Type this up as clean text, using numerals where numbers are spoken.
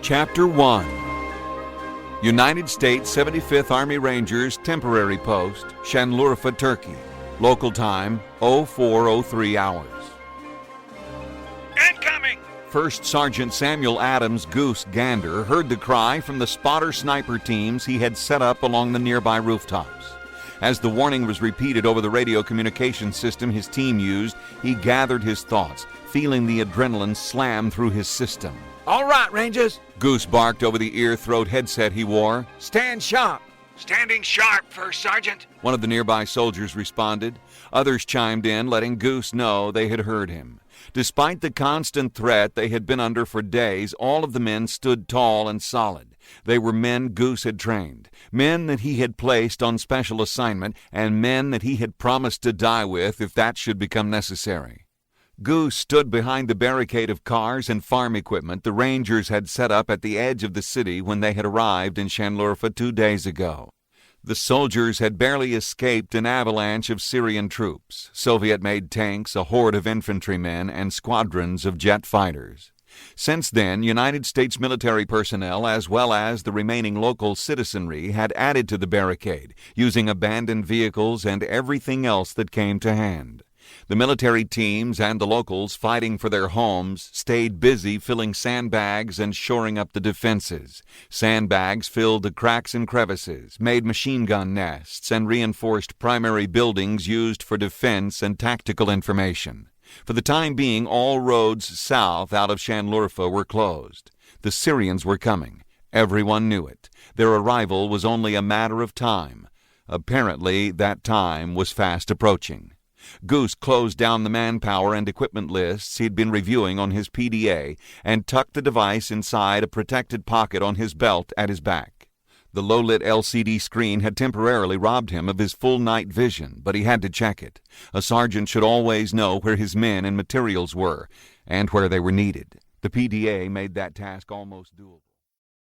Chapter 1. United States 75th Army Rangers Temporary Post, Şanlıurfa, Turkey. Local time, 0403 hours. Incoming! First Sergeant Samuel Adams Goose Gander heard the cry from the spotter sniper teams he had set up along the nearby rooftops. As the warning was repeated over the radio communication system his team used, he gathered his thoughts, feeling the adrenaline slam through his system. All right, Rangers. Goose barked over the ear-throat headset he wore. Stand sharp. Standing sharp, First Sergeant. One of the nearby soldiers responded. Others chimed in, letting Goose know they had heard him. Despite the constant threat they had been under for days, all of the men stood tall and solid. They were men Goose had trained, men that he had placed on special assignment, and men that he had promised to die with if that should become necessary. Goose stood behind the barricade of cars and farm equipment the Rangers had set up at the edge of the city when they had arrived in Şanlıurfa 2 days ago. The soldiers had barely escaped an avalanche of Syrian troops, Soviet-made tanks, a horde of infantrymen, and squadrons of jet fighters. Since then, United States military personnel as well as the remaining local citizenry had added to the barricade, using abandoned vehicles and everything else that came to hand. The military teams and the locals fighting for their homes stayed busy filling sandbags and shoring up the defenses. Sandbags filled the cracks and crevices, made machine gun nests, and reinforced primary buildings used for defense and tactical information. For the time being, all roads south out of Şanlıurfa were closed. The Syrians were coming. Everyone knew it. Their arrival was only a matter of time. Apparently, that time was fast approaching. Goose closed down the manpower and equipment lists he'd been reviewing on his PDA and tucked the device inside a protected pocket on his belt at his back. The low-lit LCD screen had temporarily robbed him of his full night vision, but he had to check it. A sergeant should always know where his men and materials were and where they were needed. The PDA made that task almost doable.